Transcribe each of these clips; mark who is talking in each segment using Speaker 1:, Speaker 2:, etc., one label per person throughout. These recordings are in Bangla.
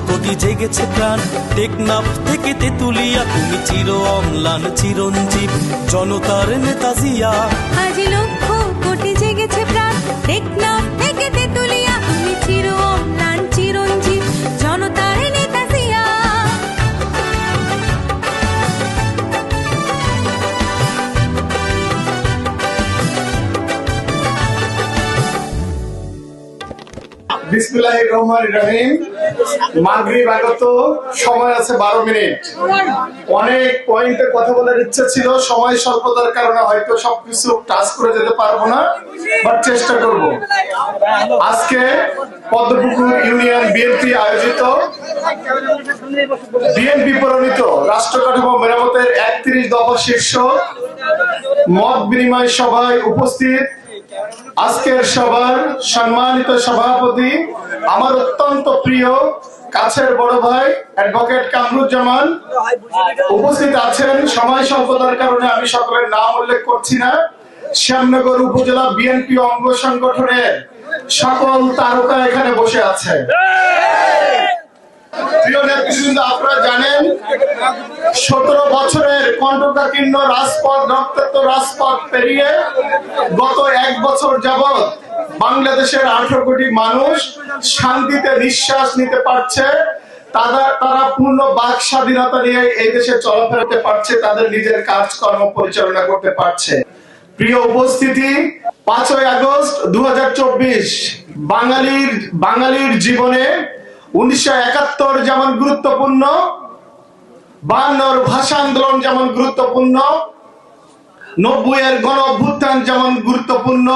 Speaker 1: কোটি জেগেছে প্রাণ, টেকনাফ থেকে তেতুলিয়া তুমি চির অম্লান চিরঞ্জীব জনতার নেতা জিয়া।
Speaker 2: আজ লক্ষ কোটি জেগেছে প্রাণ, টেকনাফ থেকে তেতুলিয়া তুমি চির অম্লান চিরঞ্জীব জনতার নেতা জিয়া।
Speaker 3: বিসমিল্লাহির রহমানির রহিম। মাগরিব আগত, সময় আছে 12 মিনিট। অনেক পয়েন্টে কথা বলার ইচ্ছা ছিল, সময় স্বল্পতার কারণে হয়তো সবকিছু টাচ করে যেতে পারবো না, বাট চেষ্টা করব। আজকে পদ্মপুকুর ইউনিয়ন বিএনপি আয়োজিত বিএনপি প্রণীত রাষ্ট্র কাঠামো মেরামতের 31 দফা শীর্ষক মত বিনিময় সভায় উপস্থিত আজকের সভার সম্মানিত সভাপতি, আমার অত্যন্ত প্রিয় কাছের বড় ভাই অ্যাডভোকেট কামরুজ্জামান উপস্থিত আছেন। সময় স্বল্পতার কারণে আমি সকলের নাম উল্লেখ করছি না। শ্যামনগর উপজেলা বিএনপি অঙ্গ সংগঠনের সকল তারকা এখানে বসে আছে। প্রিয় নেতৃবৃন্দ, আপনারা জানেন 17 বছরের কণ্ঠকাকীর্ণ রাজপথ, রক্তাক্ত রাজপথ পেরিয়ে গত 1 বছর যাবৎ বাংলাদেশের 18 কোটি মানুষ শান্তিতে নিঃশ্বাস নিতে পারছে। তারা পূর্ণ বাক স্বাধীনতা নিয়ে এই দেশে চলাফেরা করতে পারছে, তাদের নিজের কাজকর্ম পরিচালনা করতে পারছে। প্রিয় উপস্থিতি, 5ই আগস্ট 2024 বাঙালির জীবনে 1971 যেমন গুরুত্বপূর্ণ, 52 ভাষা আন্দোলন যেমন গুরুত্বপূর্ণ, 90-এর গণ অভ্যুত্থান যেমন গুরুত্বপূর্ণ,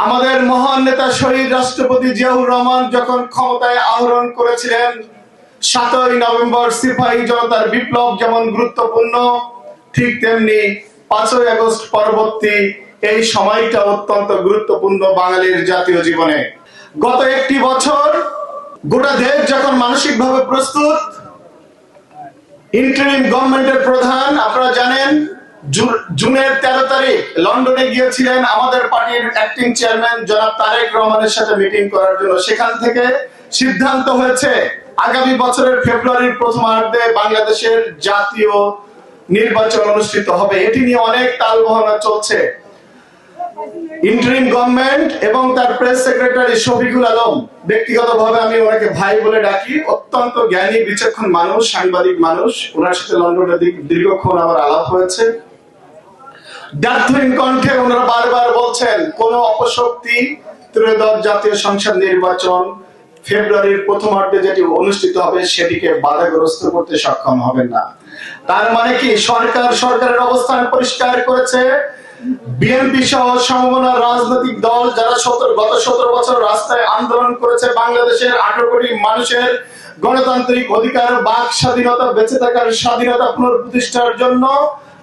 Speaker 3: আমাদের মহান নেতা শহীদ রাষ্ট্রপতি জিয়াউর রহমান যখন ক্ষমতায় আরোহণ করেছিলেন 7ই নভেম্বর সিপাহী জনতার বিপ্লব যেমন গুরুত্বপূর্ণ, ঠিক তেমনি 5ই আগস্ট পরবর্তী এই সময়টা অত্যন্ত গুরুত্বপূর্ণ বাঙালির জাতীয় জীবনে। গত 1 বছর গোটা দেশ যখন মানসিকভাবে প্রস্তুত, ইন্টারিম গভর্নমেন্টের প্রধান আপনারা জানেন জুনের 13 তারিখ লন্ডনে গিয়েছিলেন আমাদের পার্টির অ্যাক্টিং চেয়ারম্যান জনাব তারেক রহমানের সাথে মিটিং করার জন্য। সেখান থেকে সিদ্ধান্ত হয়েছে আগামী বছরের ফেব্রুয়ারির প্রথমার্ধে বাংলাদেশের জাতীয় নির্বাচন অনুষ্ঠিত হবে। এটি নিয়ে অনেক তালবাহনা চলছে। ইন্টারিম গভর্নমেন্ট এবং তার প্রেস সেক্রেটারি শফিকুল আলম, ব্যক্তিগতভাবে আমি ওনাকে ভাই বলে ডাকি, অত্যন্ত জ্ঞানী বিচক্ষণ মানুষ, সাংবাদিক মানুষ। ওনার সাথে লন্ডনে দীর্ঘক্ষণ আমার আলাপ হয়েছে। দার্থহীন কণ্ঠে ওনারা বারবার বলছেন কোন অপশক্তি ত্রয়োদশ জাতীয় সংসদ নির্বাচন ফেব্রুয়ারির প্রথমার্ধে যেটি অনুষ্ঠিত হবে সেটিকে বাধাগ্রস্ত করতে সক্ষম হবেন না। তার মানে কি সরকারের অবস্থান পরিষ্কার করেছে। বিএনপি সহ সমমনা রাজনৈতিক দল যারা গত 17 বছর রাস্তায় আন্দোলন করেছে বাংলাদেশের 18 কোটি মানুষের গণতান্ত্রিক অধিকার, বাক স্বাধীনতা, বেঁচে থাকার স্বাধীনতা পুনঃপ্রতিষ্ঠার জন্য,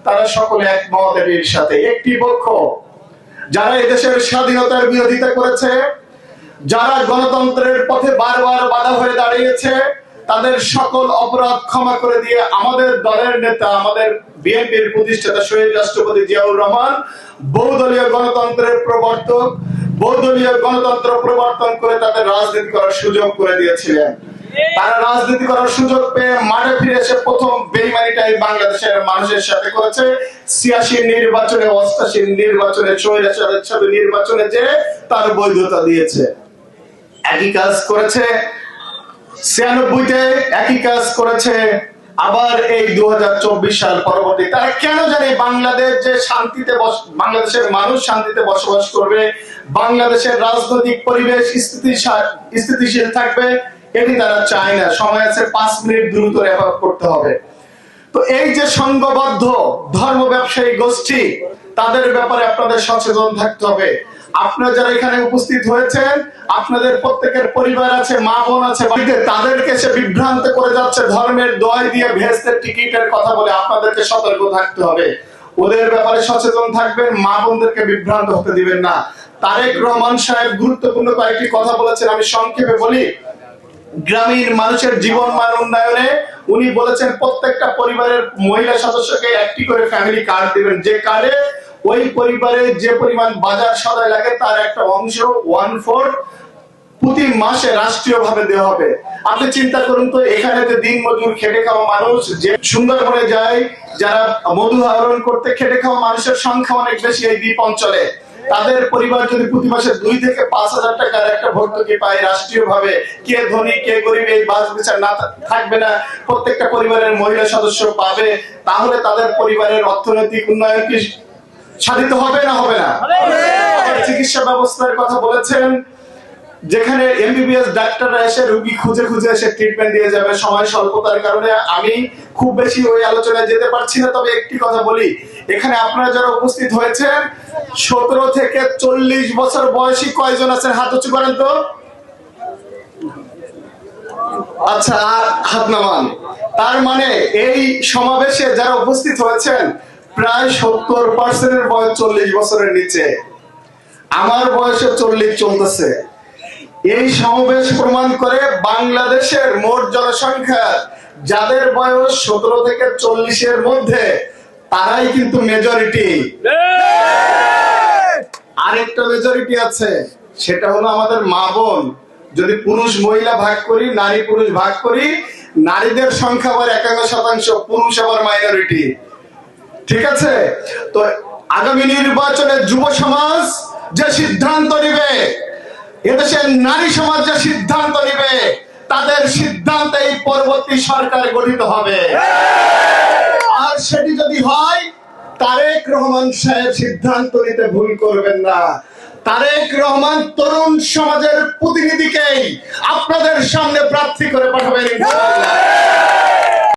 Speaker 3: তারা সকলে একমত এর সাথে। একটি পক্ষ যারা এদেশের স্বাধীনতার বিরোধিতা করেছে, যারা গণতন্ত্রের পথে বারবার বাধা হয়ে দাঁড়িয়েছে, তাদের সকল অপরাধ ক্ষমা করে দিয়ে আমাদের দলের নেতা, আমাদের বিএনপির প্রতিষ্ঠাতা শহীদ রাষ্ট্রপতি জিয়াউর রহমান বহুদলীয় গণতন্ত্রের প্রবর্তক, বহুদলীয় গণতন্ত্র প্রবর্তন করে তাদের রাজনীতি করার সুযোগ করে দিয়েছিলেন। তারা রাজনীতি করার সুযোগ পেয়ে মাঠে ফিরে এসে প্রথম বেইমানিটাই বাংলাদেশের মানুষের সাথে করেছে। 86 নির্বাচনে, 88 নির্বাচনে, স্বৈরাচারের সাথে নির্বাচনে যে তার বৈধতা দিয়েছে। একই কাজ করেছে 96-তে, একই কাজ করেছে আবার এই 2024 সাল পরবর্তী। তারা কেন জানে বাংলাদেশের মানুষ শান্তিতে বসবাস করবে, বাংলাদেশের রাজনৈতিক পরিবেশ স্থিতিশীল থাকবে, এটি তারা চায় না। সময় আছে 5 মিনিট, দ্রুত রেফার করতে হবে। তো এই যে সংঘবদ্ধ ধর্ম ব্যবসায়ী গোষ্ঠী, তাদের ব্যাপারে আপনাদের সচেতন থাকতে হবে। আপনারা যারা এখানে উপস্থিত হয়েছেন, আপনাদের প্রত্যেকের পরিবার আছে, মা বোন আছে, তাদেরকে সে বিভ্রান্ত করে যাচ্ছে ধর্মের দোয়াই দিয়ে ভেস্তের টিকিটের কথা বলে। আপনাদেরকে সতর্ক থাকতে হবে, ওদের ব্যাপারে সচেতন থাকবেন, মা বোনদেরকে বিভ্রান্ত হতে দিবেন না। তারেক রহমান সাহেব গুরুত্বপূর্ণ কয়েকটি কথা বলেছেন, আমি সংক্ষেপে বলি। গ্রামীণ মানুষের জীবনমান উন্নয়নে উনি বলেছেন প্রত্যেকটা পরিবারের মহিলা সদস্যকে একটি করে ফ্যামিলি কার্ড দিবেন, যে কার্ডে ওই পরিবারে যে পরিমাণ বাজার সদাই লাগে তার একটা অংশ 1/4 প্রতি মাসে রাষ্ট্রীয়ভাবে দেওয়া হবে। আপনি চিন্তা করুন তো, এখানে যে দিন মজুর খেটে খাওয়া মানুষ যে সুন্দরবনে যায়, যারা মধু আহরণ করতে খেটে খাওয়া মানুষের সংখ্যা অনেক বেশি এই দ্বীপ অঞ্চলে, তাদের পরিবার যদি প্রতি মাসে 2 থেকে 5,000 টাকার একটা ভর্তুকি পায় রাষ্ট্রীয়ভাবে, কে ধনী কে গরিব এই বাস বিচার না থাকবে না, প্রত্যেকটা পরিবারের মহিলা সদস্য পাবে, তাহলে তাদের পরিবারের অর্থনৈতিক উন্নয়ন কি সাধিত হবে না হবে না? চিকিৎসা ব্যবস্থার কথা বলেছেন, যেখানে এমবিবিএস ডাক্তাররা এসে রোগী খুঁজে খুঁজে এসে ট্রিটমেন্ট দিয়ে যাবে, সময় স্বল্পতার কারণে আমি খুব বেশি ওই আলোচনায় যেতে পারছি না। তবে একটি কথা বলি, এখানে আপনারা যারা উপস্থিত হয়েছেন 17 থেকে 40 বছর বয়সী কয়জন আছেন? হাত উঁচু করেন তো। আচ্ছা, হাত নামান। তার মানে এই সমাবেশে যারা উপস্থিত হয়েছেন প্রায় 70% বয়স 40 বছরের নিচে। আমার বয়সে 40 চলতেছে। এই সমাবেশ প্রমাণ করে বাংলাদেশের মোট জনসংখ্যা যাদের বয়স 17 থেকে 40-এর মধ্যে, তারাই কিন্তু মেজরিটি। আরেকটা মেজরিটি আছে, সেটা হলো আমাদের মা বোন। যদি পুরুষ মহিলা ভাগ করি, নারী পুরুষ ভাগ করি, নারীদের সংখ্যা আবার 51%, পুরুষ আবার মাইনরিটি। ঠিক আছে? তো আগামী নির্বাচনে যুব সমাজ যে সিদ্ধান্ত নিবে, এদেশের নারী সমাজ যে সিদ্ধান্ত নিবে, তাদের সিদ্ধান্তে এই পরবর্তী সরকার গঠিত হবে। আর সেটি যদি হয়, তারেক রহমান সাহেব সিদ্ধান্ত নিতে ভুল করবেন না। তারেক রহমান তরুণ সমাজের প্রতিনিধিকেই আপনাদের সামনে প্রার্থী করে পাঠাবেন ইনশাআল্লাহ।